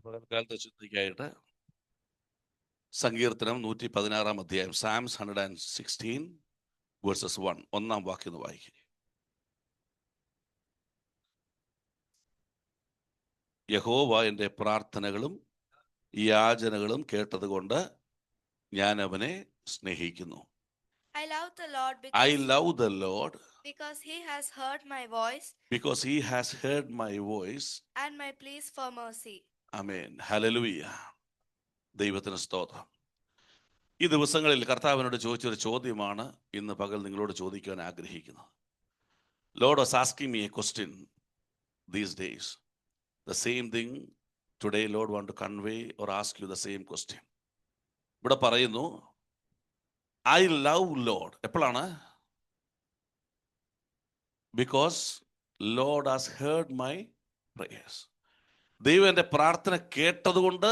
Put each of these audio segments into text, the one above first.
പകൽക്കാലത്തെ ചിന്തയ്ക്കായിട്ട് സങ്കീർത്തനം 116 അധ്യായം, Psalms 116 versus 1, ഒന്നാം വാക്യം ഒന്ന് വായിക്കുക. യഹോവ എൻ്റെ പ്രാർത്ഥനകളും യാചനകളും കേട്ടതുകൊണ്ട് ഞാൻ അവനെ സ്നേഹിക്കുന്നു. I love the Lord I love the Lord because he has heard my voice because he has heard my voice. and my pleas for mercy. Amen. Hallelujah. ദൈവത്തിന് സ്തോത്രം. ഈ ദിവസങ്ങളിൽ കർത്താവിനോട് ചോദിച്ചൊരു ചോദ്യമാണ് ഇന്ന് പകൽ നിങ്ങളോട് ചോദിക്കാൻ ആഗ്രഹിക്കുന്നത്. Lord was asking me a question these days. The same thing today Lord want to convey or ask you the same question. ഇവിടെ പറയുന്നു, I love Lord. എപ്പോഴാണ്? Because Lord has heard my prayers. ദൈവം എൻ്റെ പ്രാർത്ഥന കേട്ടതുകൊണ്ട്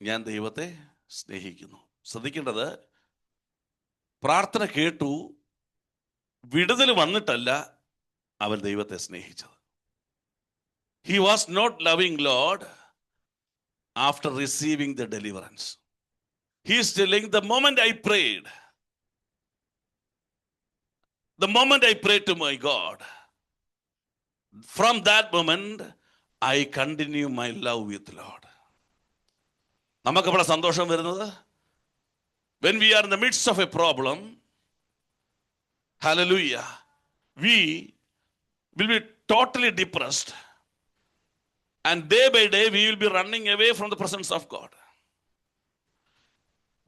ഞാൻ ദൈവത്തെ സ്നേഹിക്കുന്നു. ശ്രദ്ധിക്കേണ്ടത്, പ്രാർത്ഥന കേട്ടു, വിടുതൽ വന്നിട്ടല്ല അവൻ ദൈവത്തെ സ്നേഹിച്ചത്. He was not loving Lord after receiving the deliverance. He is telling, the moment I prayed to my God, from that moment I continue my love with Lord. നമുക്കവിടെ സന്തോഷം വരുന്നത്, when we are in the midst of a problem, hallelujah, we will be totally depressed, and day by day we will be running away from the presence of God.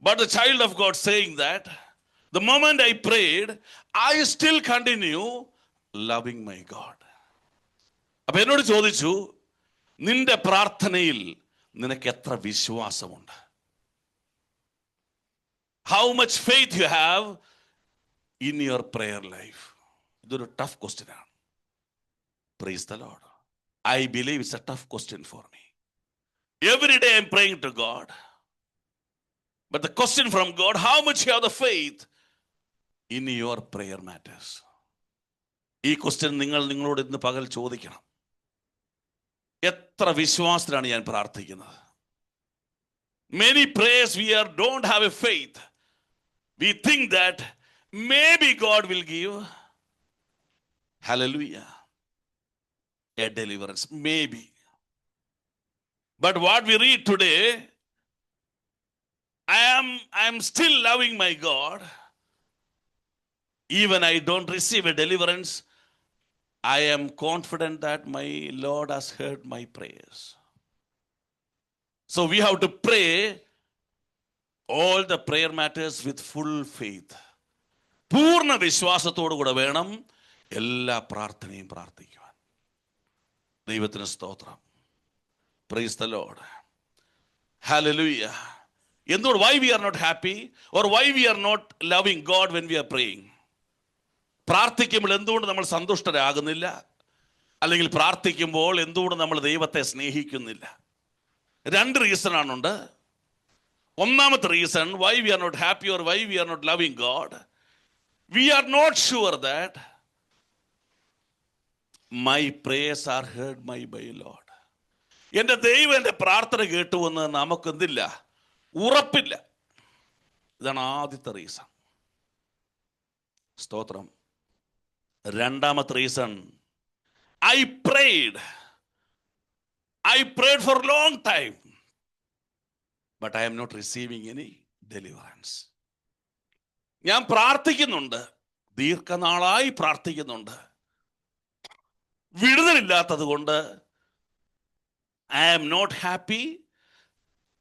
But the child of God saying that, the moment I prayed, I still continue loving my God. അപ്പൊ എന്നോട് ചോദിച്ചു, നിന്റെ പ്രാർത്ഥനയിൽ നിനക്ക് എത്ര വിശ്വാസമുണ്ട്? How much faith you have in your prayer life? ഇതൊരു tough question ആണ്. Praise the Lord. I believe it's a tough question for me. Every day I'm praying to God. But the question from God, how much you have the faith in your prayer matters? ഈ question നിങ്ങളോട് ഇന്ന് പകൽ ചോദിക്കണം. എത്ര വിശ്വാസത്തിലാണ് ഞാൻ പ്രാർത്ഥിക്കുന്നത്? Many prayers we don't have a faith. We think that maybe God will give, hallelujah, a deliverance, maybe. But what we read today, I am still loving my God. Even I don't receive a deliverance, I am confident that my Lord has heard my prayers. So we have to pray all the prayer matters with full faith. പൂർണ്ണ വിശ്വാസത്തോടു കൂടെ വേണം എല്ലാ പ്രാർത്ഥനയും പ്രാർത്ഥിക്കുവാൻ. ദൈവത്തിന് സ്തോത്രം. Praise the Lord. Hallelujah. എന്തുകൊണ്ട്? Why we are not happy or why we are not loving God when we are praying? പ്രാർത്ഥിക്കുമ്പോൾ എന്തുകൊണ്ട് നമ്മൾ സന്തുഷ്ടരാകുന്നില്ല? അല്ലെങ്കിൽ പ്രാർത്ഥിക്കുമ്പോൾ എന്തുകൊണ്ട് നമ്മൾ ദൈവത്തെ സ്നേഹിക്കുന്നില്ല? രണ്ട് റീസൺ ആണുണ്ട്. ഒന്നാമത്തെ reason, why we are not happy or why we are not loving God, we are not sure that my prayers are heard by Lord. എൻ്റെ ദൈവം എൻ്റെ പ്രാർത്ഥന കേട്ടുവെന്ന് നമുക്ക് എന്തില്ല? ഉറപ്പില്ല. ഇതാണ് ആദ്യത്തെ റീസൺ. സ്തോത്രം. രണ്ടാമത്തെ reason, I prayed for a long time, but I am not receiving any deliverance. ഞാൻ പ്രാർത്ഥിക്കുന്നുണ്ട്, ദീർഘനാളായി പ്രാർത്ഥിക്കുന്നുണ്ട്, വിടുതലില്ലാത്തത് കൊണ്ട് I am not happy,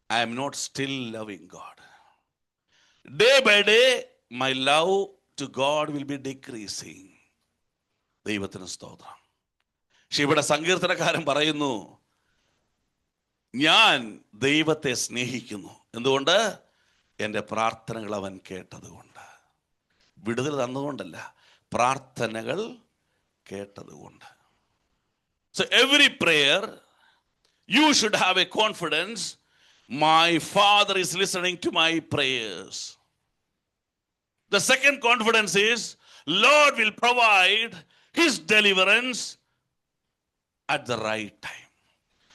I am not still loving God. Day by day my love to God will be decreasing. ദൈവത്തിന് സ്തോത്രം. പക്ഷെ ഇവിടെ സങ്കീർത്തനക്കാരൻ പറയുന്നു, ഞാൻ ദൈവത്തെ സ്നേഹിക്കുന്നു. എന്തുകൊണ്ട്? എൻ്റെ പ്രാർത്ഥനകൾ അവൻ കേട്ടതുകൊണ്ട്. വിടുതൽ തന്നുകൊണ്ടല്ല, പ്രാർത്ഥനകൾ കേട്ടതുകൊണ്ട്. So every prayer you should have a confidence, my Father is listening to my prayers. The second confidence is, Lord will provide His deliverance at the right time.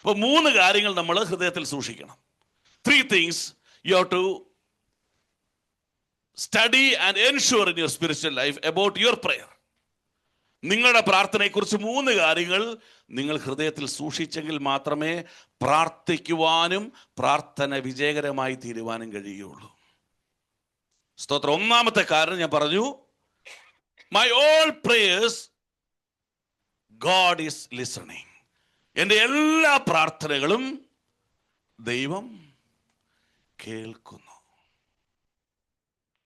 അപ്പൊ 3 കാര്യങ്ങൾ നമ്മൾ ഹൃദയത്തിൽ സൂക്ഷിക്കണം. 3 things you have to study and ensure in your spiritual life about your prayer. നിങ്ങളുടെ പ്രാർത്ഥനയെക്കുറിച്ച് 3 കാര്യങ്ങൾ നിങ്ങൾ ഹൃദയത്തിൽ സൂക്ഷിച്ചെങ്കിൽ മാത്രമേ പ്രാർത്ഥിക്കുവാനും പ്രാർത്ഥന വിജയകരമായി തീരുവാനും കഴിയുകയുള്ളൂ. സ്തോത്രം. ഒന്നാമത്തെ കാരണം ഞാൻ പറഞ്ഞു, my all prayers God is listening. എൻ്റെ എല്ലാ പ്രാർത്ഥനകളും ദൈവം കേൾക്കുന്നു.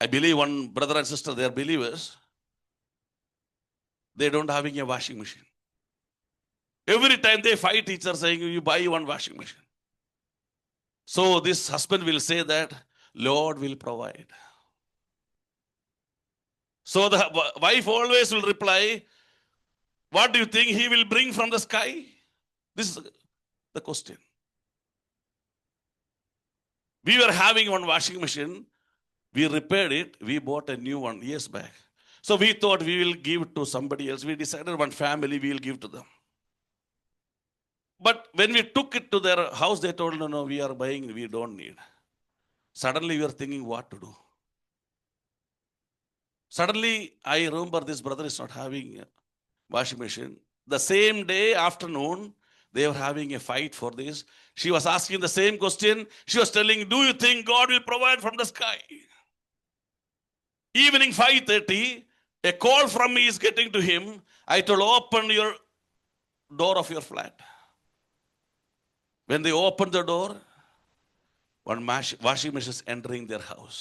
I believe one brother and sister, they are believers. They don't having a washing machine. Every time they fight each other saying, you buy one washing machine. So this husband will say that Lord will provide. So the wife always will reply, what do you think he will bring from the sky? This is the question. We were having one washing machine. We repaired it. We bought a new one years back. So we thought we will give it to somebody else. We decided one family we will give to them. But when we took it to their house, they told, no, we are buying, we don't need. Suddenly we are thinking what to do. Suddenly I remember this brother is not having a washing machine. The same day afternoon, they were having a fight for this. She was asking the same question. She was telling, do you think God will provide from the sky? Evening 5:30, a call from me is getting to him. I told, open your door of your flat. When they opened the door, one washing machine is entering their house.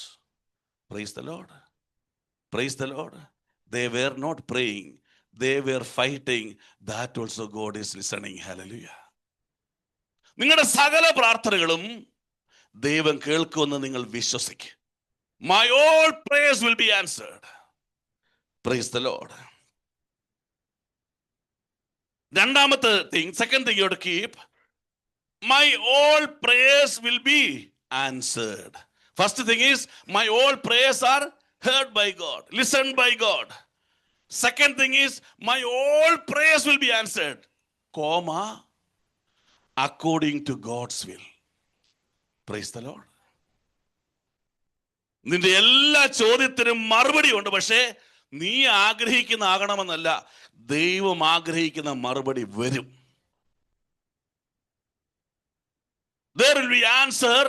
Praise the Lord. Praise the Lord. They were not praying. They were fighting. That also God is listening. Hallelujah. നിങ്ങളുടെ സകല പ്രാർത്ഥനകളും ദൈവം കേൾക്കുമെന്ന് നിങ്ങൾ വിശ്വസിക്കുക. My all prayers will be answered. Praise the Lord. രണ്ടാമത്തെ thing, second thing you have to keep, my all prayers will be answered. First thing is, my all prayers are heard by God, listened by God. Second thing is, my all prayers will be answered, comma, according to God's will. Praise the Lord. നിന്റെ എല്ലാ ചോദ്യത്തിനും മറുപടി ഉണ്ട്. പക്ഷേ നീ ആഗ്രഹിക്കുന്ന ആകണമെന്നല്ല, ദൈവം ആഗ്രഹിക്കുന്ന മറുപടി വരും. There will be answer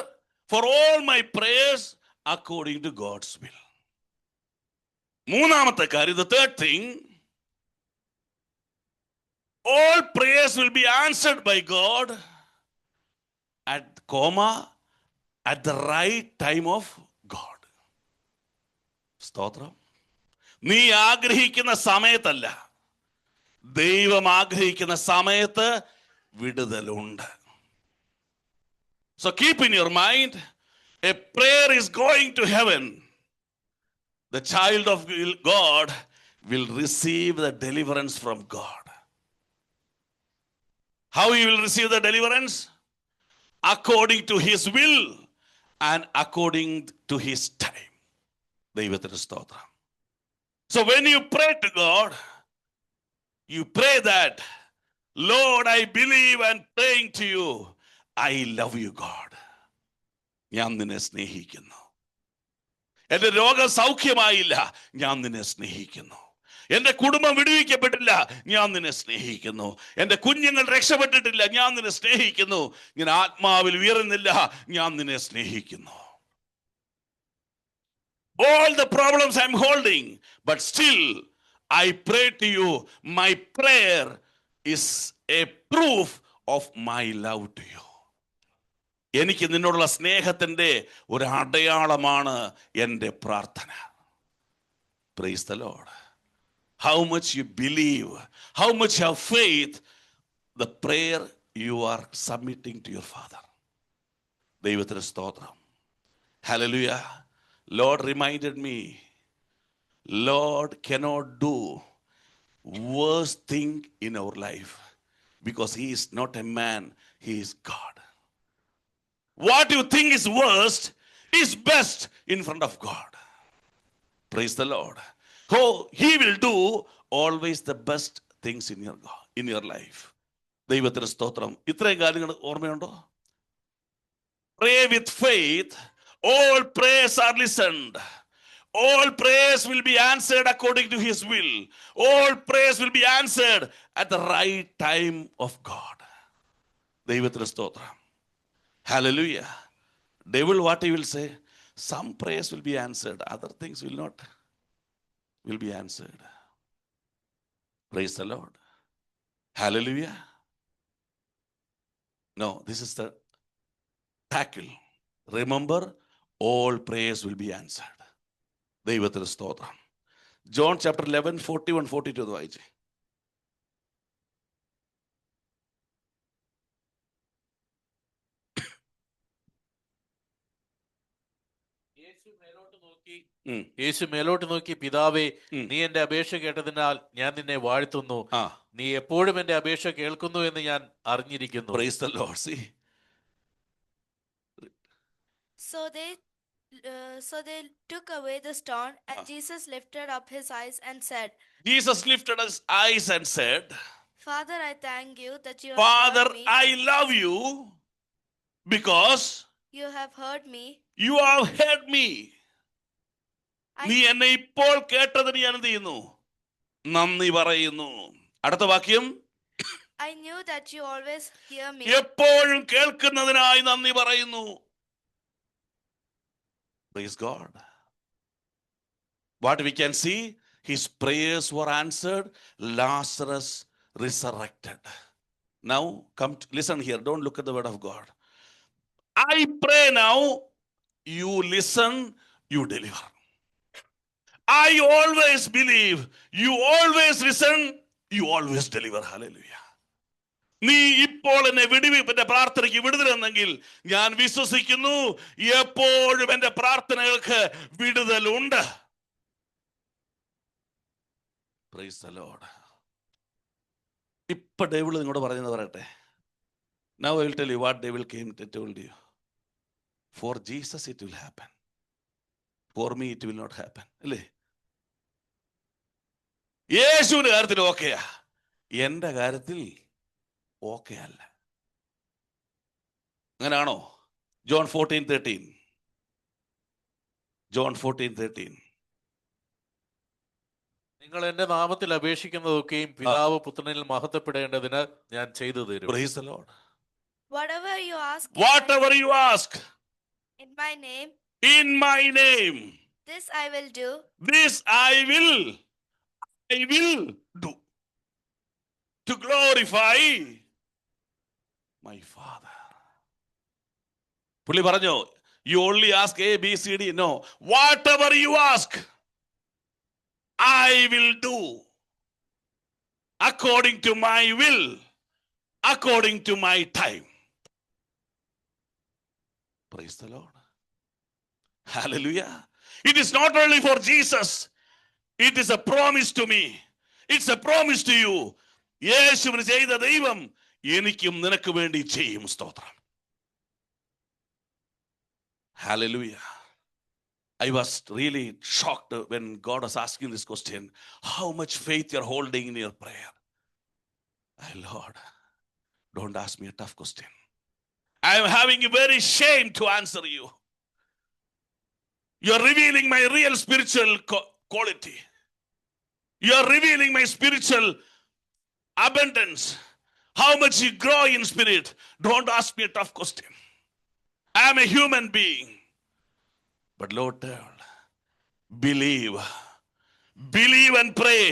for all my prayers according to God's will. മൂന്നാമത്തെ കാര്യം, the third thing, all prayers will be answered by God at comma at the right time of God. സ്തോത്രം. നീ ആഗ്രഹിക്കുന്ന സമയത്തല്ല, ദൈവം ആഗ്രഹിക്കുന്ന സമയത്ത് വിടുതലുണ്ട്. So keep in your mind, a prayer is going to heaven. The child of God will receive the deliverance from God. How he will receive the deliverance? According to his will and according to his time. ദൈവത്തിന് സ്തോത്രം. So when you pray to God, you pray that, Lord, I believe and praying to you, I love you, God. ഞാൻ നിന്നെ സ്നേഹിക്കുന്നു. എൻ്റെ രോഗം സൗഖ്യമായില്ല, ഞാൻ നിന്നെ സ്നേഹിക്കുന്നു. എൻ്റെ കുടുംബം വിടുവിക്കപ്പെട്ടില്ല, ഞാൻ നിന്നെ സ്നേഹിക്കുന്നു. എൻ്റെ കുഞ്ഞുങ്ങൾ രക്ഷപ്പെട്ടിട്ടില്ല, ഞാൻ നിന്നെ സ്നേഹിക്കുന്നു. ഞാൻ ആത്മാവിൽ ഉയരുന്നില്ല, ഞാൻ നിന്നെ സ്നേഹിക്കുന്നു. All the problems I'm holding, but still I pray to you. My prayer is a proof of my love to you. എനിക്ക് നിന്നോടുള്ള സ്നേഹത്തിൻ്റെ ഒരു അടയാളമാണ് എൻ്റെ പ്രാർത്ഥന. Praise the Lord. How much you believe, how much you have faith, the prayer you are submitting to your Father. ദൈവത്തിന് സ്തോത്രം. Hallelujah. Lord reminded me, Lord cannot do worst thing in our life because he is not a man, he is God. What you think is worst is best in front of God. Praise the Lord. Oh, he will do always the best things in your life. ദൈവത്തിന് സ്തോത്രം. ഇത്രയും കാര്യങ്ങൾ ഓർമ്മയുണ്ടോ? Pray with faith, all prayers are listened. All prayers will be answered according to his will. All prayers will be answered at the right time of God. ദൈവത്തിന് സ്തോത്രം. Hallelujah. Devil, what he will say? Some prayers will be answered, other things will be answered. Praise the Lord. Hallelujah. No, this is the tackle. Remember, all prayers will be answered. ദൈവത്തിന് സ്തോത്രം. John chapter 11, 41, 42 വായിച്ചേ. യേശു മേലോട്ട് നോക്കി, പിതാവേ, ഉം. നീ എന്റെ അപേക്ഷ കേട്ടതിനാൽ ഞാൻ നിന്നെ വാഴ്ത്തുന്നു. ആ, നീ എപ്പോഴും എന്റെ അപേക്ഷ കേൾക്കുന്നു എന്ന് ഞാൻ അറിഞ്ഞിരിക്കുന്നു. praise the Lord. See, So they took away the stone, and Jesus lifted up his eyes and said, Jesus lifted his eyes and said, Father, I thank you that you have Father, heard me. I love you because You have heard me. you have heard me. നീ I, എന്നെ ഇപ്പോൾ കേട്ടതിന് ഞാൻ എന്ത് ചെയ്യുന്നു? നന്ദി പറയുന്നു. അടുത്ത വാക്യം, I knew that you always hear me. എപ്പോഴും കേൾക്കുന്നതിനായി നന്ദി പറയുന്നു. Praise God. What we can see, his prayers were answered, Lazarus resurrected. Now come to, listen here, don't look at the word of God. I pray now, you listen, you deliver. I always believe, you always listen, you always deliver. Hallelujah. നീ ഇപ്പോൾ എന്നെ എന്റെ പ്രാർത്ഥനയ്ക്ക് വിടുതലെന്നെങ്കിൽ ഞാൻ വിശ്വസിക്കുന്നു, എപ്പോഴും എന്റെ പ്രാർത്ഥനകൾക്ക് വിടുതലുണ്ട്. Praise the Lord. ഇപ്പൊ ഡെവിൾ നിങ്ങളോട് പറഞ്ഞെന്ന് പറയട്ടെ. Now I will tell you what devil came to told you. For Jesus it will happen. For me it will not happen. അല്ലേ? യേശുവിന്റെ കാര്യത്തിൽ ഓക്കെയാ, എന്റെ കാര്യത്തിൽ ഓക്കെ അല്ല. അങ്ങനാണോ? John 14:13. John 14:13. നിങ്ങൾ എന്റെ നാമത്തിൽ അപേക്ഷിക്കുന്നതൊക്കെയും പിതാവ് പുത്രനിൽ മഹത്വപ്പെടേണ്ടതിന് ഞാൻ ചെയ്തു തരും. Praise the Lord. Whatever you ask Whatever you ask in my name, in my name, this I will do. this I will do to glorify my Father. പുള്ളി പറഞ്ഞോ, you only ask A, B, C, D. No, whatever you ask, I will do according to my will, according to my time. Praise the Lord. Hallelujah. It is not only for Jesus, it is a promise to me. It's a promise to you. യേശുവിന് ചെയ്ത ദൈവം എനിക്കും നിനക്ക് വേണ്ടി ചെയ്യും. സ്തോത്രം. Hallelujah. I was really shocked when God was asking this question. How much faith you're holding in your prayer? Lord, don't ask me a tough question. I am having a very shame to answer you. You're revealing my real spiritual quality. You're revealing my spiritual abundance. How much you grow in spirit. Don't ask me a tough question. I am a human being. But Lord told, believe and pray,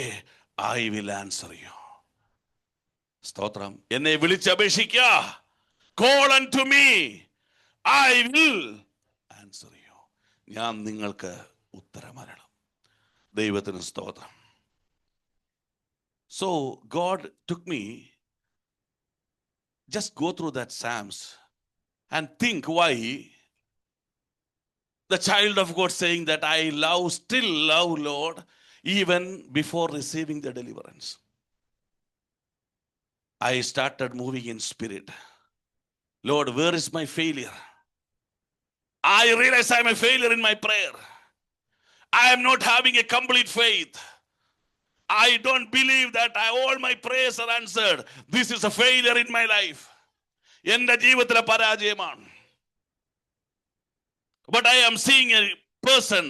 I will answer you. സ്തോത്രം. എന്നെ വിളിച്ചപേക്ഷിക്കുക. Call unto me, I will answer you. ഞാൻ നിങ്ങൾക്ക് ഉത്തരമരുളും. ദൈവത്തിന് സ്തോത്രം. So God took me, just go through that Psalms and think why the child of God saying that I still love Lord even before receiving the deliverance. I started moving in spirit. Lord, where is my failure? I realize I am a failure in my prayer. I am not having a complete faith. I don't believe that all my prayers are answered. This is a failure in my life. എന്റെ ജീവിതത്തിലെ പരാജയമാണ്. But I am seeing a person,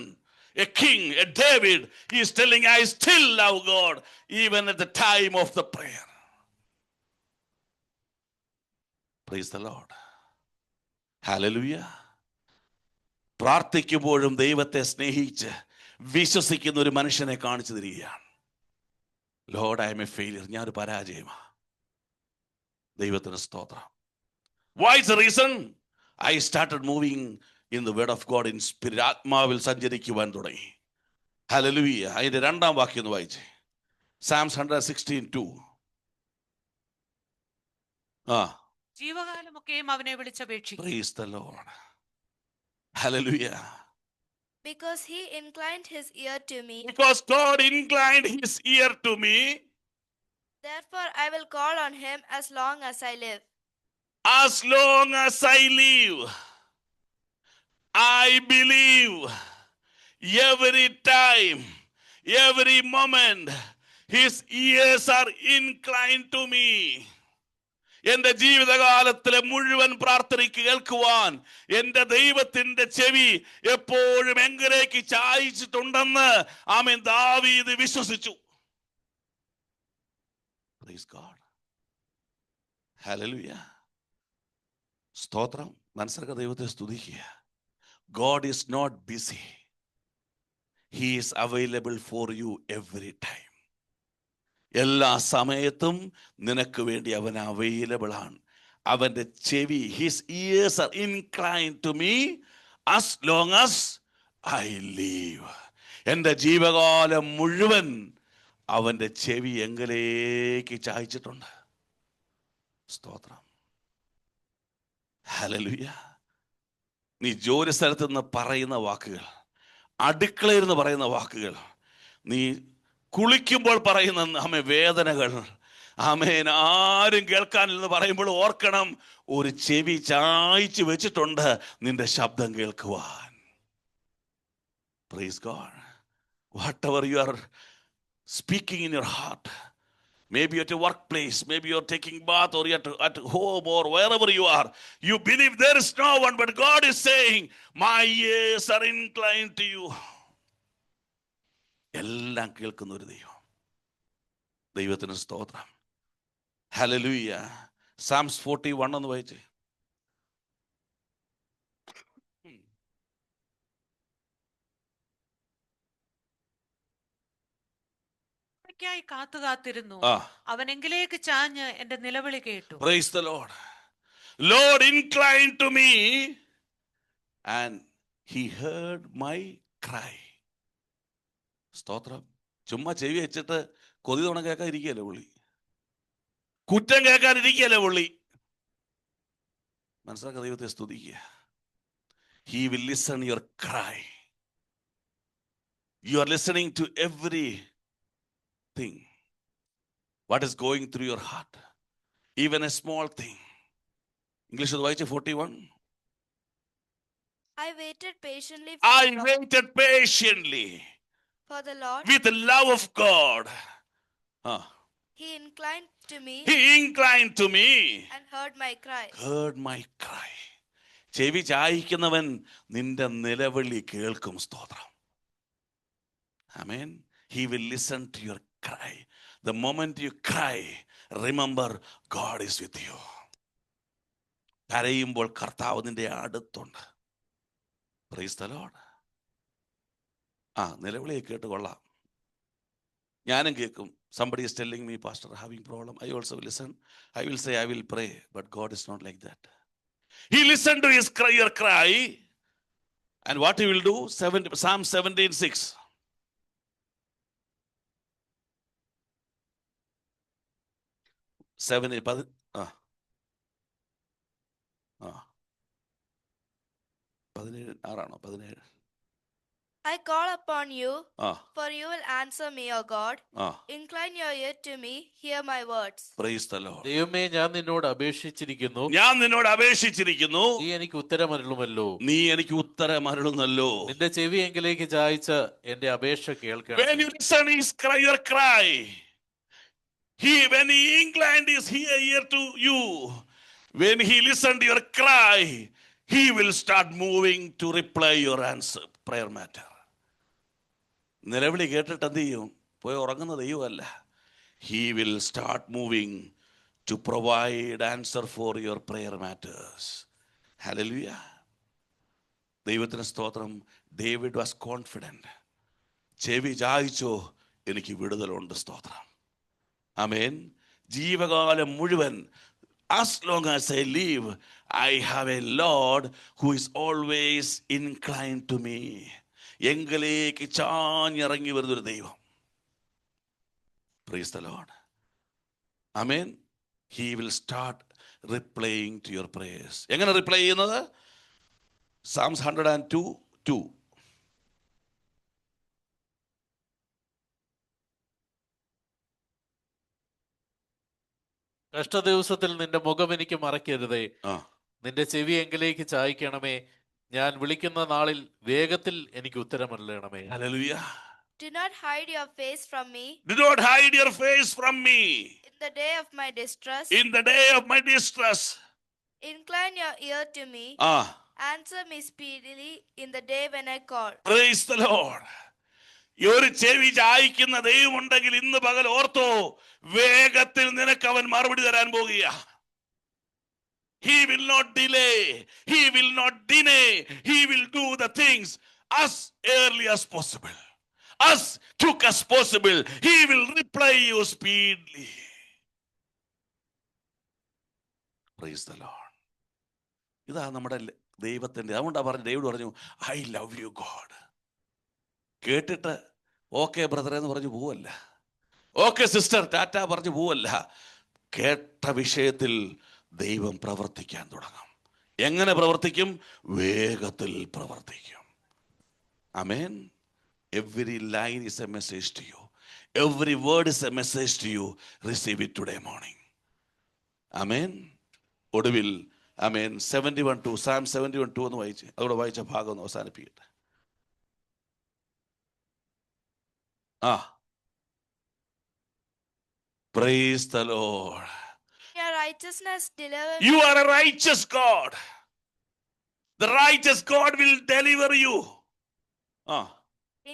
a king, a David. He is telling, I still love God even at the time of the prayer. Praise the Lord. Hallelujah. പ്രാർത്ഥിക്കുമ്പോഴും ദൈവത്തെ സ്നേഹിച്ച് വിശ്വസിക്കുന്ന ഒരു മനുഷ്യനെ കാണിച്ചു തരികയാണ്. Lord, I M A failure. ഞാനൊരു പരാജയമാണ്. ദൈവത്തിന് സ്തോത്രം. Why is the reason? I started moving in the word of God in spirit. ആത്മാവിൽ സഞ്ചരിക്കുവാൻ തുടങ്ങി. ഹല്ലേലൂയ. അതിന്റെ രണ്ടാം വാക്യം ഒന്ന് വായിച്ചേ. Psalms 116:2. ജീവകാലമൊക്കെയും അവനെ വിളിച്ചപേക്ഷിക്കും. Praise the Lord. Hallelujah. Because he inclined his ear to me. Because God inclined his ear to me. Therefore I will call on him as long as I live. As long as I live, I believe every time, every moment, his ears are inclined to me. എന്റെ ജീവിതകാലത്തിലെ മുഴുവൻ പ്രാർത്ഥന കേൾക്കുവാൻ എന്റെ ദൈവത്തിന്റെ ചെവി എപ്പോഴും എങ്കിലേക്ക് ചായിച്ചിട്ടുണ്ടെന്ന് ആമേൻ ദാവീദ് വിശ്വസിച്ചു. Praise God. Hallelujah. സ്തോത്രം. മനസ്സിലാക്കുക, ദൈവത്തെ സ്തുതിക്കുക. God is not busy. He is available for you every time. എല്ലാ സമയത്തും നിനക്ക് വേണ്ടി അവൻ അവൈലബിൾ ആണ്. അവന്റെ ചെവി, his ears are inclined to me as long as I live. എൻ്റെ ജീവകാലം മുഴുവൻ അവന്റെ ചെവി എങ്കിലേക്ക് ചായച്ചിട്ടുണ്ട്. സ്തോത്രം. ഹല്ലേലൂയ. നീ ജോലി സ്ഥലത്ത് നിന്ന് പറയുന്ന വാക്കുകൾ, അടുക്കളയിൽ നിന്ന് പറയുന്ന വാക്കുകൾ, നീ കുളിക്കുമ്പോൾ പറയുന്ന ആമേ വേദനകൾ, ആമേൻ ആരും കേൾക്കാനില്ലെന്ന് പറയുമ്പോൾ ഓർക്കണം, ഒരു ചെവി ചായ്ച്ചു വെച്ചിട്ടുണ്ട് നിന്റെ ശബ്ദം കേൾക്കുവാൻ. Praise God. Whatever you are speaking in your heart, maybe at your workplace, maybe you're taking bath, or you're at home, or wherever you are, you believe there is no one, but God is saying, my ears are inclined to you. എല്ലാം കേൾക്കുന്ന ഒരു ദൈവം. ദൈവത്തിന് സ്തോത്രം. Hallelujah. Psalms 41 ഒന്ന് വായിച്ചേ. ായി കാത്തുകാത്തിരുന്നു. അവനെങ്കിലേക്ക് ചാഞ്ഞ് എന്റെ നിലവിളി കേട്ടു. Praise the Lord. Lord inclined to me and he heard my cry. സ്തോത്രം. ചുമ്മാ ചെവി വെച്ചിട്ട് കൊതി തുണ കേൾക്കാൻ ഇരിക്കുകയല്ലേ പുള്ളി, കുറ്റം കേൾക്കാൻ ഇരിക്കുകയല്ലേ പുള്ളി. മനസ്സിലാക്കുക, ദൈവത്തെ സ്തുതിക്കുക. He will listen your cry. You are listening to everything what is going through your heart, even a small thing. English വായിച്ച് 41. I waited patiently for the Lord. With the love of God. He inclined to me. He inclined to me and heard my cry. Heard my cry. ചെവി ചായിക്കുന്നവൻ നിന്റെ നിലവിളി കേൾക്കും. സ്തോത്രം. Amen. He will listen to your cry. The moment you cry, remember God is with you. കരയുമ്പോൾ കർത്താവ് നിന്റെ അടുത്തുണ്ട്. Praise the Lord. നിലവിളി കേട്ട് കൊള്ളാം. ഞാനും കേൾക്കും. Somebody is telling me, Pastor, having problem. I also will listen. I will say, I will pray. But God is not like that. He listened to his cry, your cry. And what he will do? Psalm 17:6. I call upon you, ആ for you will answer me, O God. ആ Incline your ear to me, hear my words. Praise the Lord. ദൈവമേ, ഞാൻ നിന്നോട് അപേക്ഷിച്ചിരിക്കുന്നു, ഞാൻ നിന്നോട് അപേക്ഷിച്ചിരിക്കുന്നു, നീ എനിക്ക് ഉത്തരമരുളുമല്ലോ. നീ എനിക്ക് ഉത്തരം അരുളുന്നല്ലോ. നിന്റെ ചെവി എങ്കിലേക്ക് ചായ്ച്ച എന്റെ അപേക്ഷ When കേൾക്കണം. you listen your cry, when he inclined his ear to you, when he listened your cry, he will start moving to reply your answer, prayer matter. നിലവിളി കേട്ടിട്ട് എന്ത് ചെയ്യും? പോയി ഉറങ്ങുന്ന ദൈവമല്ല. He will start moving to provide answer for your prayer matters. Hallelujah. ദൈവത്തിന് സ്തോത്രം. David was confident. ചെവി ചായ്ച്ചോ, എനിക്ക് വിടുതലുണ്ട്. സ്തോത്രം. ആമേൻ. ജീവകാലം മുഴുവൻ, as long as I live, I have a Lord who is always inclined to me. എങ്കിലേക്ക് ചാഞ്ഞിറങ്ങി വരുന്നൊരു ദൈവം. Praise the Lord. Amen. He will start replying to your prayers. എങ്ങനെ reply ചെയ്യുന്നത്? Psalms 102:2. കഷ്ടദിവസത്തിൽ നിന്റെ മുഖം എനിക്ക് മറയ്ക്കരുതേ, ആ നിന്റെ ചെവി എങ്കിലേക്ക് ചായ്ക്കണമേ. ഞാൻ വിളിക്കുന്ന നാളിൽ വേഗത്തിൽ എനിക്ക് ഉത്തരമരുളണമേ. Hallelujah. Do not hide your face from me Do not hide your face from me in the day of my distress. in the day of my distress. Incline your ear to me. Ah, Answer me speedily in the day when I call. praise the Lord. ഈ ഒരു ചെവി ചായ്ക്കുന്ന ദൈവമുണ്ടെങ്കിൽ ഇന്ന് പകൽ ortho, വേഗത്തിൽ നിനക്ക് അവൻ മറുപടി തരാൻ പോകുക. He will not delay. He will not deny. He will do the things as early as possible, as quick as possible. He will reply you speedily. Praise the Lord. ഇതാ നമ്മുടെ ദൈവത്തിൻ്റെ. അതുകൊണ്ടാണ് പറഞ്ഞു, ഡേവിഡ് പറഞ്ഞു, ഐ ലവ് യു ഗോഡ്. കേട്ടിട്ട് okay ബ്രദറെ എന്ന് പറഞ്ഞു പോവല്ല, ഓക്കെ സിസ്റ്റർ ടാറ്റ പറഞ്ഞു പോവല്ല. കേട്ട വിഷയത്തിൽ ദൈവം പ്രവർത്തിക്കാൻ തുടങ്ങും. എങ്ങനെ പ്രവർത്തിക്കും? വേഗത്തിൽ പ്രവർത്തിക്കും. ആമേൻ. Every line is a message to you. Every word is a message to you. Receive it today morning. ആമേൻ. ഒടുവിൽ ആമേൻ 71:2, Psalm 71:2 എന്ന് വായിച്ച്, അതോടെ വായിച്ച ഭാഗം ഒന്ന് അവസാനിപ്പിക്കട്ടെ. ആ, praise the Lord. Your righteousness deliver You are a righteous God. The righteous God will deliver you. Ah,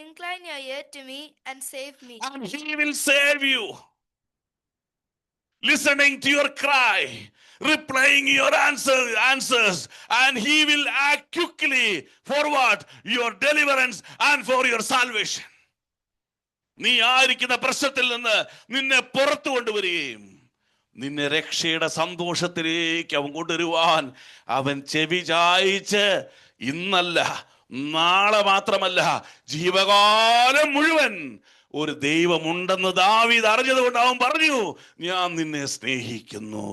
Incline your ear to me and save me. and He will save you. Listening to your cry, replying your answers, and He will act quickly for what? Your deliverance and for your salvation. നീ ആയിരിക്കുന്ന പ്രശ്നത്തിൽ നിന്ന് നിന്നെ പുറത്തു കൊണ്ടുവരികയും നിന്നെ രക്ഷയുടെ സന്തോഷത്തിലേക്ക് അവൻ കൊണ്ടുവരുവാൻ അവൻ ചെവി ചായ്ച്ച് ഇന്നല്ല നാളെ മാത്രമല്ല ജീവകാലം മുഴുവൻ ഒരു ദൈവമുണ്ടെന്ന് ദാവീദ് അറിഞ്ഞതുകൊണ്ട് അവൻ പറഞ്ഞു, ഞാൻ നിന്നെ സ്നേഹിക്കുന്നു.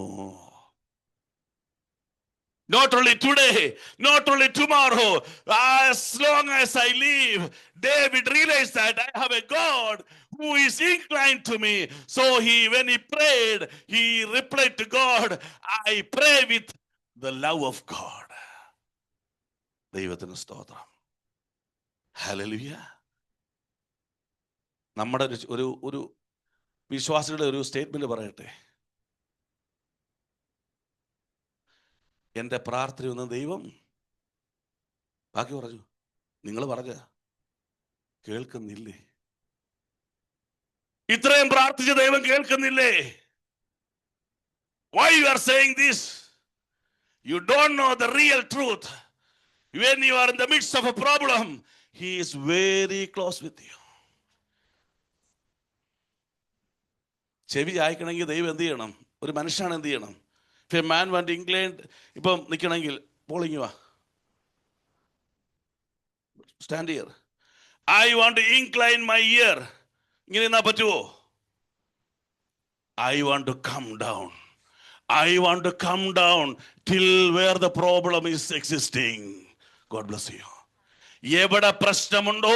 Not only today, not only tomorrow, as long as I live. David realized that I have a God who is inclined to me. So when he prayed, he replied to God, I pray with the love of God. ദൈവത്തിന് സ്തോത്രം. Hallelujah. നമ്മുടെ ഒരു വിശ്വാസികളുടെ ഒരു statement പറയട്ടെ. എൻ്റെ പ്രാർത്ഥനയൊന്നും ദൈവം, ബാക്കി പറഞ്ഞു, നിങ്ങൾ പറഞ്ഞ കേൾക്കുന്നില്ലേ? ഇത്രയും പ്രാർത്ഥിച്ച ദൈവം കേൾക്കുന്നില്ലേ? Why you are saying this? You don't know the real truth. When you are in the midst of a problem, He is very close with you. ചെവി ചായ്ക്കണമെങ്കിൽ ദൈവം എന്ത് ചെയ്യണം? ഒരു മനുഷ്യനാണ് എന്ത് ചെയ്യണം? If a man want to incline, ഇപ്പം നിൽക്കണമെങ്കിൽ പോളിങ് വാ, stand here. I want to incline my ear. ഇങ്ങനെ എന്നാ പറ്റുമോ? I want to come down. I want to come down till where the problem is existing. God bless you. എവിടെ പ്രശ്നമുണ്ടോ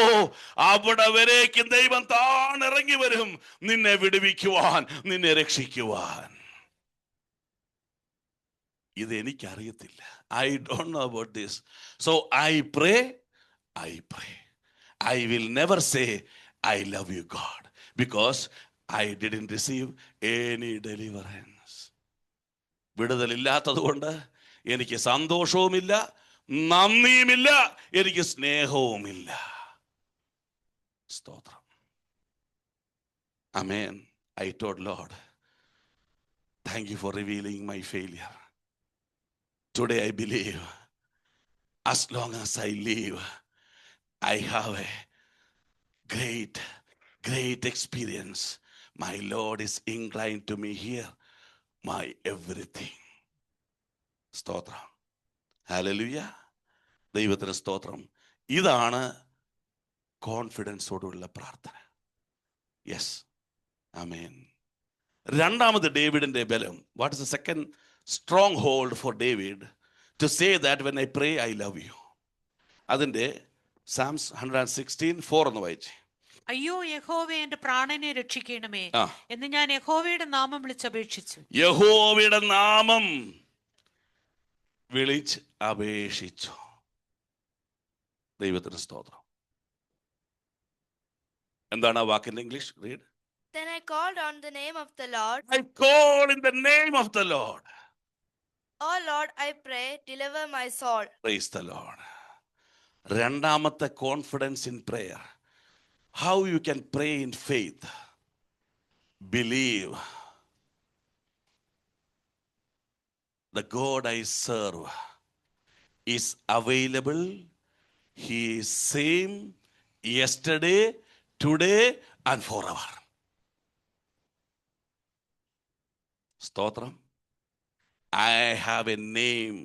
അവിടെ വരേക്കും ദൈവം താണിറങ്ങി വരും നിന്നെ വിടുവിക്കുവാൻ, നിന്നെ രക്ഷിക്കുവാൻ. ഇത് എനിക്കറിയത്തില്ല. I don't know about this. So I pray. I will never say I love you God because I didn't receive any deliverance. വിടുതലില്ലാത്തത് കൊണ്ട് എനിക്ക് സന്തോഷവുമില്ല, നന്ദിയുമില്ല, എനിക്ക് സ്നേഹവുമില്ല. സ്തോത്രം. Amen. I told Lord, thank you for revealing my failure. Today I believe as long as I live, I have a great experience. My Lord is inclined to me here, my everything. സ്തോത്രം. ഹല്ലേലൂയ. ദൈവത്തിന് സ്തോത്രം. ഇതാണ് കോൺഫിഡൻസോടുള്ള പ്രാർത്ഥന. Yes, ആമേൻ. രണ്ടാമത് ഡേവിഡിന്റെ ബലം. What is the second stronghold for David to say that when I pray I love you? അതിന്റെ Psalms 116:4 എന്ന് വായിച്ചേ. അയ്യോ യഹോവേ, എന്റെ പ്രാണനെ രക്ഷിക്കണമേ എന്ന് ഞാൻ യഹോവയുടെ നാമം വിളിച്ചപേക്ഷിച്ചു. യഹോവയുടെ നാമം വിളിച്ച് അപേക്ഷിച്ചു. ദൈവത്തിന് സ്തോത്രം. എന്താണ് ആ വാക്കിന്റെ English? Read. Then I called on the name of the Lord. I call in the name of the Lord. Oh Lord, I pray, deliver my soul. Praise the Lord. രണ്ടാമത്തെ confidence in prayer. How you can pray in faith. Believe the God I serve is available. He is same yesterday, today and forever. സ്തോത്രം. I have a name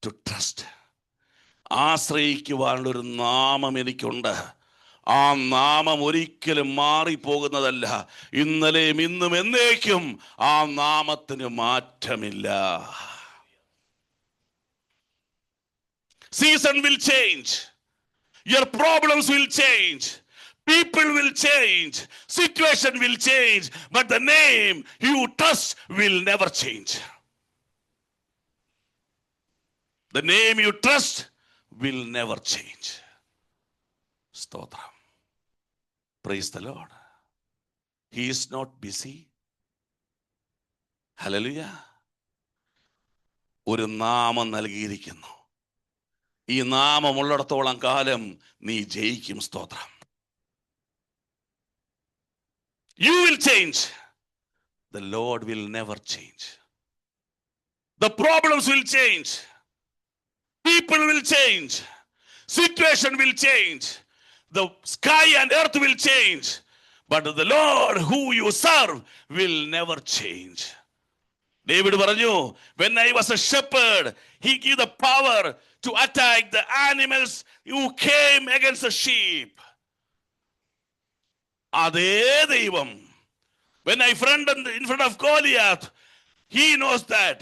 to trust. ആശ്രയിക്കുവാനുള്ളൊരു നാമം എനിക്കുണ്ട്. ആ നാമം ഒരിക്കലും മാറിപ്പോകുന്നതല്ല. ഇന്നലെയും ഇന്നും എന്നേക്കും ആ നാമത്തിന് മാറ്റമില്ല. Season will change. Your problems will change. People will change. Situation will change. But the name you trust will never change. The name you trust will never change. Stotram. Praise the Lord. He is not busy. Hallelujah. ഒരു നാമം നൽകിയിരിക്കുന്നു. ഈ നാമം ഉള്ളിടത്തോളം കാലം നീ ജയിക്കും. സ്തോത്രം. You will change. The Lord will never change. The problems will change. People will change. Situation will change. The sky and earth will change. But the Lord who you serve will never change. David പറഞ്ഞു, when I was a shepherd, he gave the power to attack the animals who came against the sheep. അതേ ദൈവം, when I friend in front of Goliath, he knows that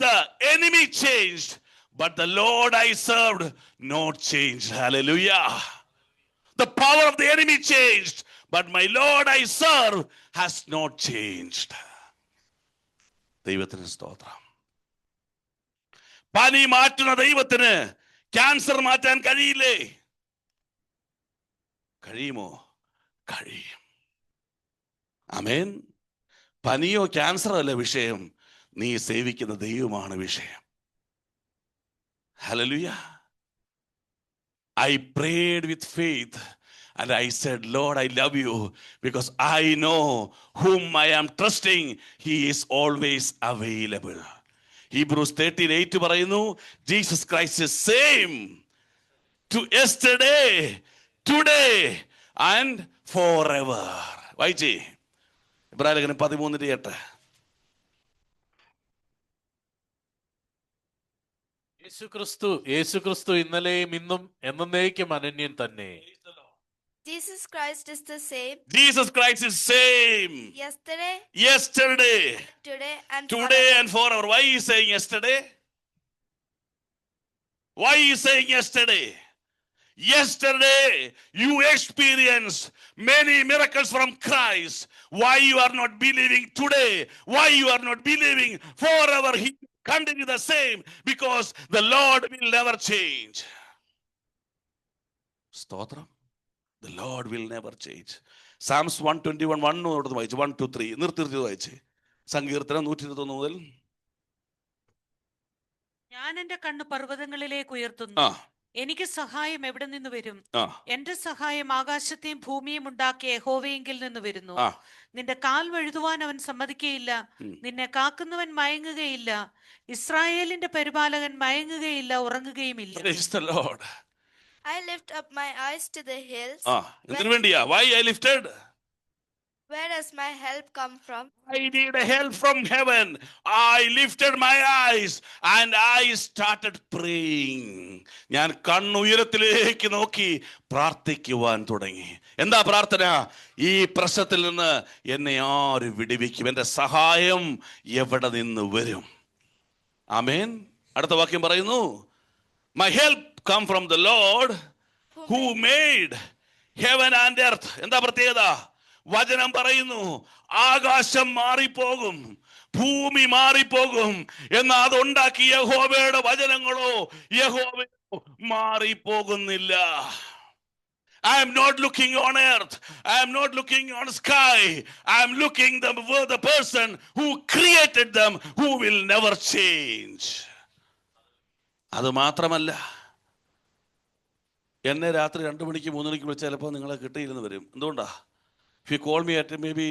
the enemy changed, but the Lord I served not changed. Hallelujah. The power of the enemy changed, but my Lord I serve has not changed. ദൈവത്തിന് സ്തോത്രം. പനി മാറ്റുന്ന ദൈവത്തിന് cancer മാറ്റാൻ കഴിയില്ലേ? കഴിയുമോ? കഴിയും. ആമേൻ. പനിയോ ക്യാൻസറോ അല്ല വിഷയം, നീ സേവിക്കുന്ന ദൈവമാണ് വിഷയം. Hallelujah. I prayed with faith and I said, Lord, I love you because I know whom I am trusting. He is always available. Hebrews 13:8 പറയുന്നു, Jesus Christ is same to yesterday, today and forever. വായിച്ചേ ഇബ്രാഹിം 13:8. യേശുക്രിസ്തു ഇന്നലെയും ഇന്നും എന്നേക്കും അനന്യൻ തന്നെ. Jesus Christ is the same. Jesus Christ is same. Yesterday, today and forever. Why is he saying yesterday? Why is he saying yesterday? Yesterday, you experienced many miracles from Christ. Why you are not believing today? Why you are not believing forever? He will continue the same because the Lord will never change. സ്തോത്രം. The Lord will never change. Psalms 121, 1 വായിച്ചു, 1 to 3 നിർത്തി വായിച്ചേ. സങ്കീർത്തനം 121 മുതൽ. ഞാൻ എന്റെ കണ്ണ് പർവ്വതങ്ങളിലേക്ക് ഉയർത്തുന്നു. എനിക്ക് സഹായം എവിടെ നിന്ന് വരും? എന്റെ സഹായം ആകാശത്തെയും ഭൂമിയും ഉണ്ടാക്കിയ യഹോവയെങ്കിൽ നിന്ന് വരുന്നു. നിന്റെ കാൽ വഴുതുവാൻ അവൻ സമ്മതിക്കുകയില്ല. നിന്നെ കാക്കുന്നവൻ മയങ്ങുകയില്ല. ഇസ്രായേലിന്റെ പരിപാലകൻ മയങ്ങുകയില്ല, ഉറങ്ങുകയുമില്ല. Praise the Lord. I lift up my eyes to the hills. എന്തിനു വേണ്ടിയാ? Why I lifted? Where does my help come from? I need a help from heaven. I lifted my eyes and I started praying. ഞാൻ കണ്ണുയരത്തിലേക്ക് നോക്കി പ്രാർത്ഥിക്കുവാൻ തുടങ്ങി. എന്താ പ്രാർത്ഥന? ഈ പ്രശ്നത്തിൽ നിന്ന് എന്നെ ആര് വിടുവിക്കും? എന്റെ സഹായം എവിടെ നിന്ന് വരും? ആമേൻ. അടുത്ത വാക്യം പറയുന്നു, my help come from the Lord who made heaven and earth. എന്താ പ്രത്യേകത? വചനം പറയുന്നു, ആകാശം മാറിപ്പോകും, ഭൂമി മാറിപ്പോകും, എന്നാൽ അതുണ്ടാക്കിയ യഹോവയുടെ വചനങ്ങളോ യഹോവയോ മാറിപ്പോകുന്നില്ല. I am not looking on earth. I am not looking on sky. I am looking the person who created them, who will never change. അത് മാത്രമല്ല, എന്നെ രാത്രി 2 മണിക്ക് 3 മണിക്ക് വിളിച്ചാൽ ചിലപ്പോൾ നിങ്ങളെ കിട്ടിയിരുന്ന് വരും. എന്തുകൊണ്ടാ? If you call me at maybe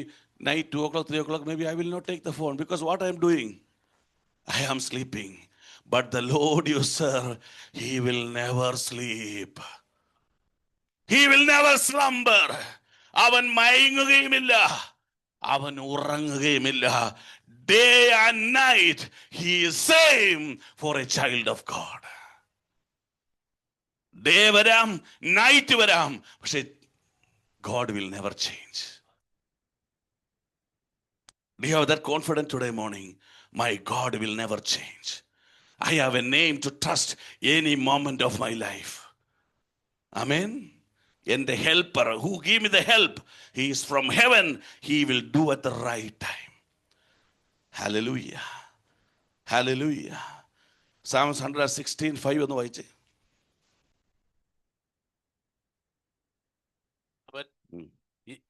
night 2 o'clock, 3 o'clock, maybe I will not take the phone because what I am doing? I am sleeping. But the Lord you serve, He will never sleep. He will never slumber. അവൻ മയങ്ങുകയുമില്ല, അവൻ ഉറങ്ങുകയുമില്ല. Day and night He is same for a child of God. Day വരാം, night വരാം, പക്ഷെ God will never change. Do you have that confidence today morning? My God will never change. I have a name to trust any moment of my life. Amen. And the helper who gave me the help, He is from heaven. He will do at the right time. Hallelujah. Hallelujah. Psalms 116:5 ഒന്ന് വായിച്ചേ.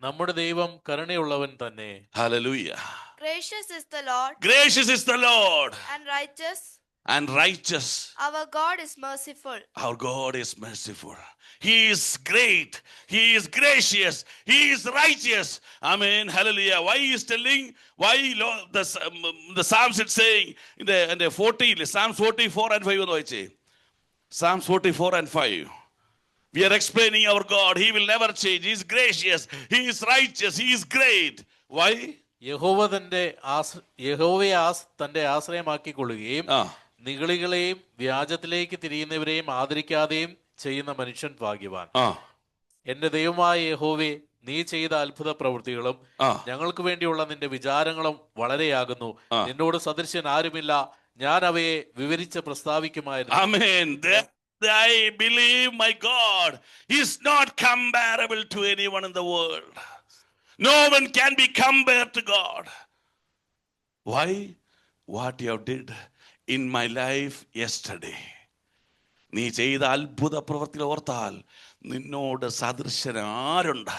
നമ്മുടെ ദൈവം കരുണയുള്ളവൻ തന്നെ. Hallelujah. Gracious is the Lord. Gracious is the Lord. And righteous. And righteous. Our God is merciful. Our God is merciful. He is great. He is gracious. He is righteous. Amen. Hallelujah. Why he is telling? Why the Psalms it's saying in the 40, Psalms 44 and 5 ഒന്ന് വായിച്ചേ. Psalms 44 and 5. We are explaining our God. He will never change. He is gracious. He is righteous. He is great. Why? യഹോവയെ തന്റെ ആശ്രയമാക്കിക്കൊള്ളുകയും നിഗളികളെയും വ്യാജത്തിലേക്ക് തിരിയുന്നവരെയും ആദരിക്കാതെയും ചെയ്യുന്ന മനുഷ്യൻ ഭാഗ്യവാൻ. എന്റെ ദൈവമായ യഹോവേ, നീ ചെയ്ത അത്ഭുത പ്രവൃത്തികളും ഞങ്ങൾക്ക് വേണ്ടിയുള്ള നിന്റെ വിചാരങ്ങളും വളരെയാകുന്നു. നിന്നോട് സദൃശ്യൻ ആരുമില്ല. ഞാൻ അവയെ വിവരിച്ച് പ്രസ്താവിക്കുമായിരുന്നു. Amen. I believe my God is not comparable to anyone in the world. No one can be compared to God. Why? What you have did in my life yesterday. നീ ചെയ്ത അത്ഭുത പ്രവൃത്തികൾ ഓർത്താൽ നിന്നോട് സദൃശൻ ആരുണ്ട്?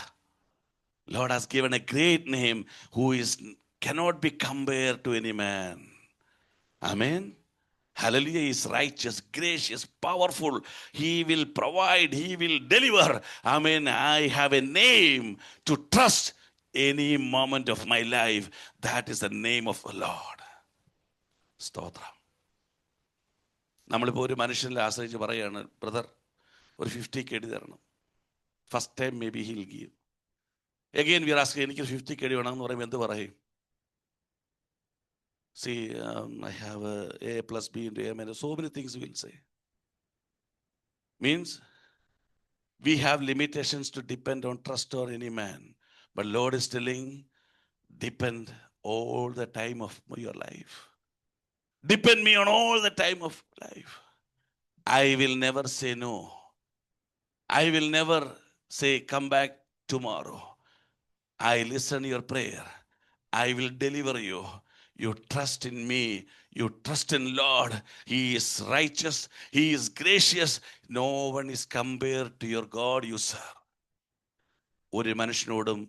Lord has given a great name who cannot be compared to any man. Amen. Hallelujah. He is righteous, gracious, powerful. He will provide. He will deliver. Amen. I have a name to trust any moment of my life. That is the name of the Lord. സ്തോത്രം. നമ്മളിപ്പോൾ ഒരു മനുഷ്യനെ ആശ്രയിച്ച് പറയുകയാണ്, brother ഒരു 50K തരണം. First time may be hill give. Again we are asking, എനിക്കൊരു 50K വേണമെന്ന് പറയുമ്പോൾ എന്ത് പറയും? See, I have A plus B into A minus. So many things we'll say. Means we have limitations to depend on trust on any man. But Lord is telling, depend all the time of your life. Depend me on all the time of life. I will never say no. I will never say, come back tomorrow. I listen your prayer. I will deliver you. You trust in me. You trust in Lord. He is righteous. He is gracious. No one is compared to your God you serve. ഒരു മനുഷ്യനോടും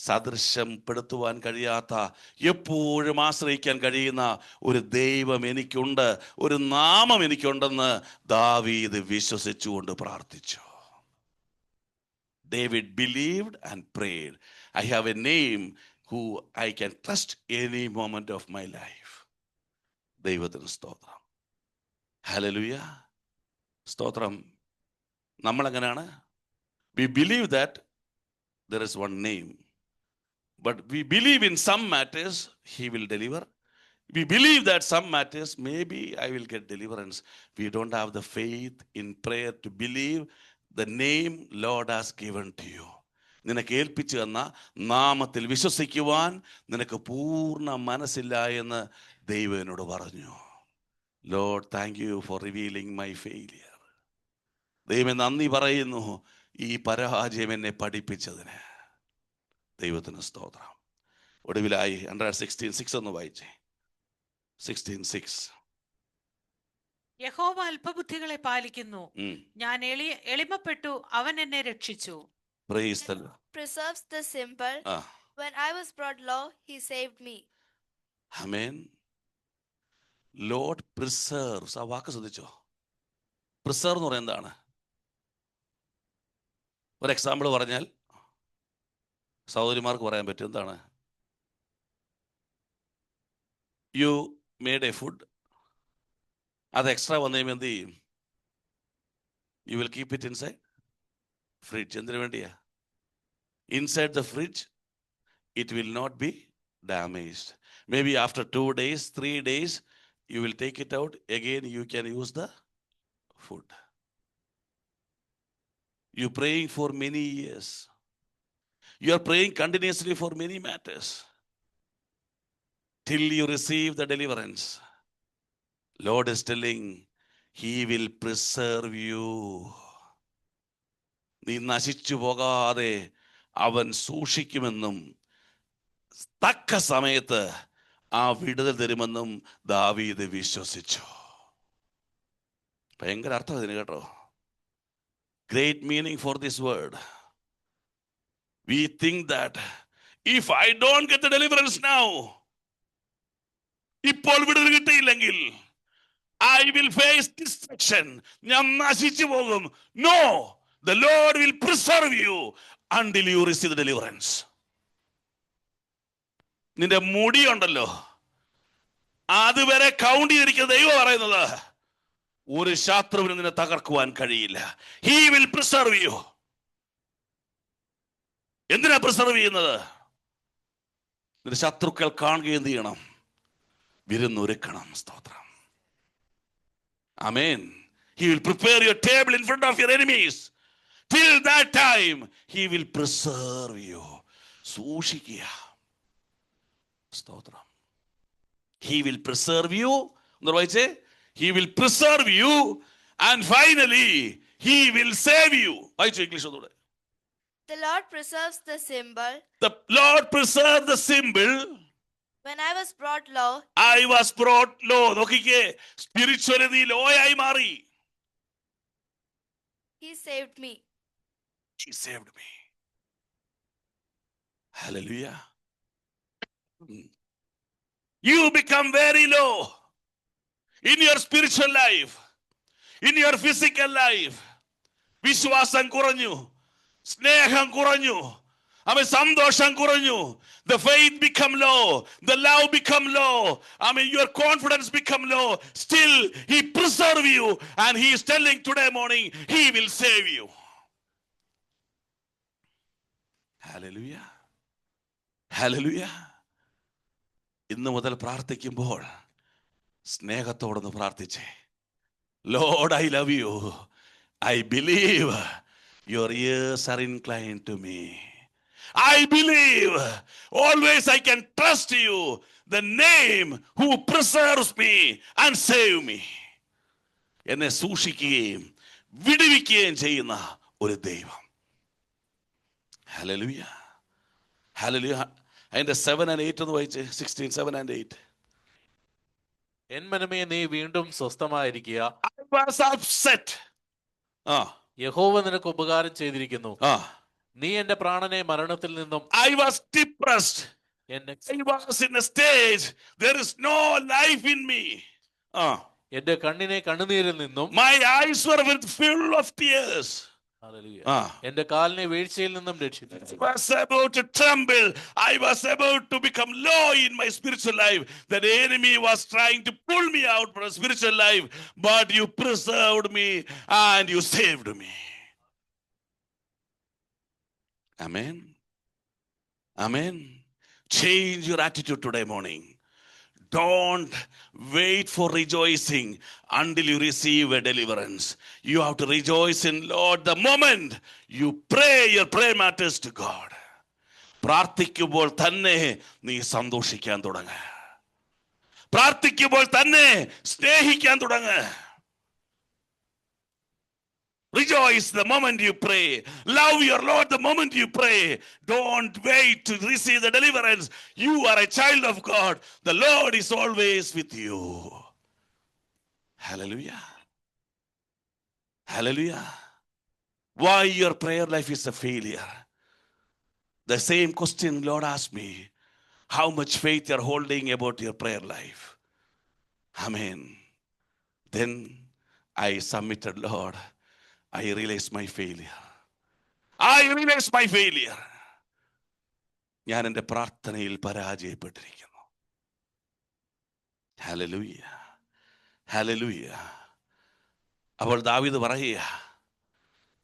സദൃശം പെടുത്തുവാൻ കഴിയാത്ത, എപ്പോഴും ആശ്രയിക്കാൻ കഴിയുന്ന ഒരു ദൈവം എനിക്കുണ്ട്, ഒരു നാമം എനിക്കുണ്ടെന്ന് ദാവീദ് വിശ്വസിച്ചുകൊണ്ട് പ്രാർത്ഥിച്ചു. David believed and prayed. I have a name who I can trust any moment of my life. ദൈവത്തിന് സ്തോത്രം. ഹല്ലേലൂയ. സ്തോത്രം. നമ്മൾ എങ്ങനെയാണ്? We believe that there is one name, but we believe in some matters he will deliver. We believe that some matters maybe I will get deliverance. We don't have the faith in prayer to believe the name Lord has given to you. നിനക്ക് ഏൽപ്പിച്ചു തന്ന നാമത്തിൽ വിശ്വസിക്കുവാൻ നിനക്ക് പൂർണ്ണ മനസ്സില്ല എന്ന് ദൈവം എന്നോട് പറഞ്ഞു. Lord, thank you for revealing my failure. ദൈവം നന്ദി പറയുന്നു ഈ പരാജയം എന്നെ പഠിപ്പിച്ചതിന്. ദൈവത്തിന് സ്തോത്രം. ഒടുവിലായി 116:6 ഒന്ന് വായിച്ചേ. 16:6. യഹോവ അല്പബുദ്ധികളെ പാലിക്കുന്നു. ഞാൻ എളിമപ്പെട്ടു, അവൻ എന്നെ രക്ഷിച്ചു. Praise the Lord. Preserves the simple. When I was brought low, he saved me. Amen. Lord preserves. ആ വാക്ക് ശ്രദ്ധിച്ചോ? പ്രിസർവ് എന്ന് പറയുന്നത് എന്താണ്? ഒരു എക്സാമ്പിൾ പറഞ്ഞാൽ സഹോദരിമാർക്ക് പറയാൻ പറ്റും. എന്താണ്? യു മേഡ് എ ഫുഡ്, അത് എക്സ്ട്രാ വന്നു കഴിയുമ്പോൾ എന്ത് ചെയ്യും? You will keep it inside fridge. എന്തിനു വേണ്ടിയാ? Inside the fridge it will not be damaged. Maybe after 2 days, 3 days, you will take it out again, you can use the food. You praying for many years. You are praying continuously for many matters till you receive the deliverance. Lord is telling he will preserve you. നീ നശിച്ചു പോകാതെ അവൻ സൂക്ഷിക്കുമെന്നും തക്ക സമയത്ത് ആ വിടുതൽ തരുമെന്നും ദാവീദ് വിശ്വസിച്ചു. ഭയങ്കര അർത്ഥം ഇതിന് കേട്ടോ. Great meaning for this word. We think that if I don't get the deliverance now, ഇപ്പോൾ വിടുതൽ കിട്ടിയില്ലെങ്കിൽ I will face destruction. ഞാൻ നശിച്ചു പോകും. No, the Lord will preserve you until you receive the deliverance. നിന്റെ മുടി ഉണ്ടല്ലോ, അതുവരെ കൗണ്ട് ചെയ്തിരിക്കുന്ന ദൈവം പറയുന്നത് ഒരു ശത്രുവിന് നിന്നെ തകർക്കുവാൻ കഴിയില്ല. He will preserve you. എന്തിനാ പ്രിസർവ് ചെയ്യുന്നത്? നിന്റെ ശത്രുക്കൾ കാണുകയും എന്ത് ചെയ്യണം? വിരുന്നൊരുക്കണം. സ്തോത്രം. Amen. He will prepare your table in front of your enemies. Till that time he will preserve you. സൂക്ഷിക്കുക. സ്തോത്രം. He will preserve you. എന്ന് വായിച്ചേ. He will preserve you and finally he will save you. വായിച്ചു English ഒന്നുകൂടെ. The Lord preserves the symbol. The Lord preserved the symbol. When I was brought low, I was brought low. നോക്കിക്കേ, spiritually നീ ലോയായി മാറി. he saved me. He saved me. Hallelujah. You become very low in your spiritual life, in your physical life. വിശ്വാസം കുറഞ്ഞു, സ്നേഹം കുറഞ്ഞു, സന്തോഷം കുറഞ്ഞു. The faith become low, the love become low, your confidence become low. Still he preserve you and he is telling today morning he will save you. Hallelujah. Hallelujah. ഇന്ന് മുതൽ പ്രാർത്ഥിക്കുമ്പോൾ സ്നേഹത്തോടൊന്ന് പ്രാർത്ഥിച്ചേ. Lord, I love you. I believe your ears are inclined to me. I believe always I can trust you, the name who preserves me and save me. എന്നെ സൂക്ഷിക്കുകയും വിടുവിക്കുകയും ചെയ്യുന്ന ഒരു ദൈവം. Hallelujah, hallelujah. അതിന്റെ 7 and 8 ഒന്ന് വായിച്ച്. 16, 7 and 8. എൻ മനമേ നീ വീണ്ടും സ്വസ്ഥമായിരിക്കുക, I was upset. യഹോവ നിനക്ക് ഉപകാരം ചെയ്തിരിക്കുന്നു. നീ എന്റെ പ്രാണനെ മരണത്തിൽ നിന്നും, I was depressed. എന്നെ I was in a stage, there is no life in me. എന്റെ കണ്ണിനെ കണ്ണുനീരിൽ നിന്നും, My eyes were full of tears. Hallelujah, എന്റെ കാലിനെ വീഴ്ചയിൽ നിന്നും രക്ഷിച്ചു. I was about to tremble. I was about to become low in my spiritual life. The enemy was trying to pull me out from spiritual life, but you preserved me and you saved me. Amen. Amen. Change your attitude today morning. Don't wait for rejoicing until you receive a deliverance. You have to rejoice in Lord the moment you pray your prayer matters to God. പ്രാർത്ഥിക്കുമ്പോൾ തന്നെ നീ സന്തോഷിക്കാൻ തുടങ്ങ്. പ്രാർത്ഥിക്കുമ്പോൾ തന്നെ സ്നേഹിക്കാൻ തുടങ്ങ്. Rejoice the moment you pray. Love your Lord the moment you pray. Don't wait to receive the deliverance. You are a child of God. The Lord is always with you. Hallelujah. Hallelujah. Why your prayer life is a failure? The same question Lord asked me. How much faith you are holding about your prayer life? Amen. Then I submitted, Lord. I realized my failure. I realized my failure. ഞാൻ എൻ്റെ പ്രാർത്ഥനയിൽ പരാജയപ്പെട്ടിരിക്കുന്നു. Hallelujah, hallelujah. അപ്പോൾ ദാവീദ് പറയുക,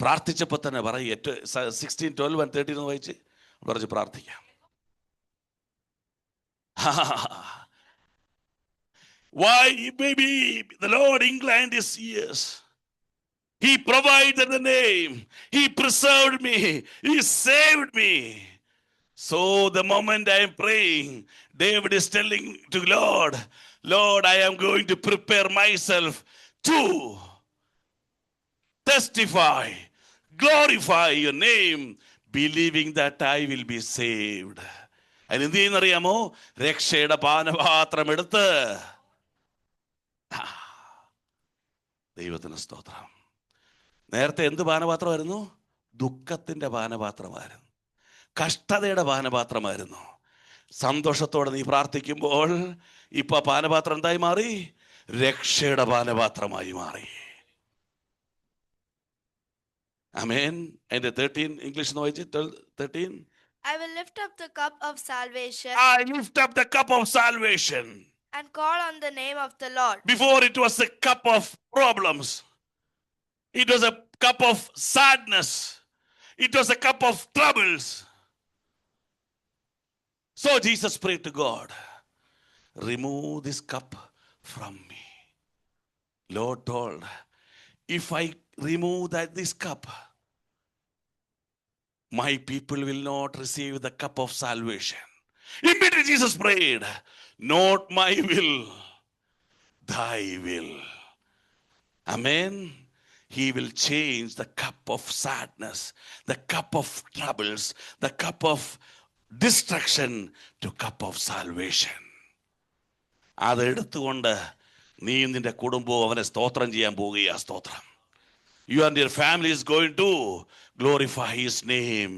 പ്രാർത്ഥിച്ചപ്പോൾ തന്നെ പറയുക. 16, 12 and 13 വായിച്ച് കുറച്ച് പ്രാർത്ഥിക്കാം. Why maybe the Lord inclined his ears. He provided the name. He preserved me. He saved me. So the moment I am praying, David is telling to Lord, Lord, I am going to prepare myself to testify, glorify your name, believing that I will be saved. അതിന് എന്ത് ചെയ്യുന്നറിയാമോ? രക്ഷയുടെ പാനപാത്രം എടുത്ത്. ദൈവത്തിന് സ്തോത്രം. നേരത്തെ എന്ത് പാനപാത്രമായിരുന്നു? ദുഃഖത്തിൻ്റെ പാനപാത്രമായിരുന്നു, കഷ്ടതയുടെ പാനപാത്രമായിരുന്നു. സന്തോഷത്തോടെ നീ പ്രാർത്ഥിക്കുമ്പോൾ ഇപ്പൊ പാനപാത്രം എന്തായി മാറി? രക്ഷയുടെ പാനപാത്രമായി മാറി. ആമേൻ. അതിന്റെ 13 ഇംഗ്ലീഷ് വായിച്ച്. 13. I will lift up the cup of salvation. I lift up the cup of salvation. And call on the name of the Lord. Before it was a cup of problems. It was a cup of sadness. It was a cup of troubles. So Jesus prayed to God, remove this cup from me. Lord told, if I remove this cup, my people will not receive the cup of salvation. Immediately Jesus prayed, not my will, thy will. Amen. He will change the cup of sadness, the cup of troubles, the cup of destruction to cup of salvation. അതെടുത്തുകൊണ്ട് നീയും നിന്റെ കുടുംബവും അവനെ സ്തോത്രം ചെയ്യാൻ പോവുകയാ. സ്തോത്രം. You and your family is going to glorify his name.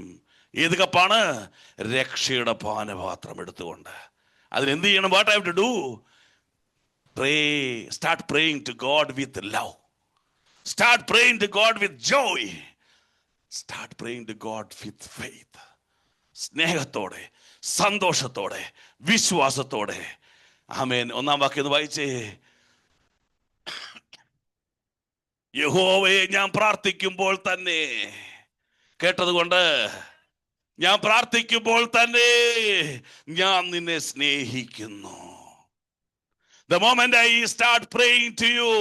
ഏത് കപ്പാണ്? രക്ഷയുടെ പാനപാത്രം എടുത്തുകൊണ്ട്. അതിനെന്ത് ചെയ്യണം? What I have to do? Pray. Start praying to God with love. Start praying to God with joy. Start praying to God with faith. സ്നേഹത്തോടെ, സന്തോഷത്തോടെ, വിശ്വാസത്തോടെ. ആമേൻ. 1-ാം വാക്യം ഒന്ന് വായിച്ചേ. യഹോവയെ ഞാൻ പ്രാർത്ഥിക്കുമ്പോൾ തന്നെ. കേട്ടതുകൊണ്ട് ഞാൻ പ്രാർത്ഥിക്കുമ്പോൾ തന്നെ ഞാൻ നിന്നെ സ്നേഹിക്കുന്നു. The moment I start praying to you,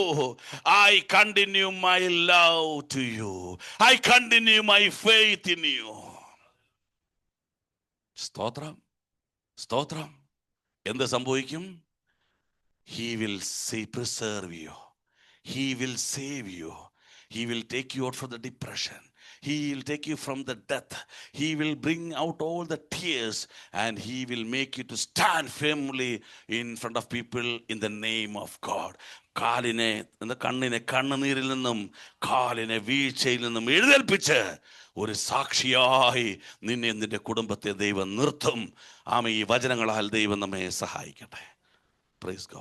I continue my love to you. I continue my faith in you. സ്തോത്രം, സ്തോത്രം. എന്ത് സംഭവിക്കും? He will preserve you. He will save you. He will take you out from the depression. He will take you from the death. He will bring out all the tears and He will make you to stand firmly in front of people in the name of God. കണ്ണിനെ കണ്ണുനീരിൽ നിന്നും കാലിനെ വീഴ്ചയിൽ നിന്നും എഴുന്നേൽപ്പിച്ച് ഒരു സാക്ഷിയായി നിന്നെ നിന്റെ കുടുംബത്തെ ദൈവം നിർത്തും. ആമേൻ. ഈ വചനങ്ങളാൽ ദൈവം നമ്മെ സഹായിക്കട്ടെ. Praise God.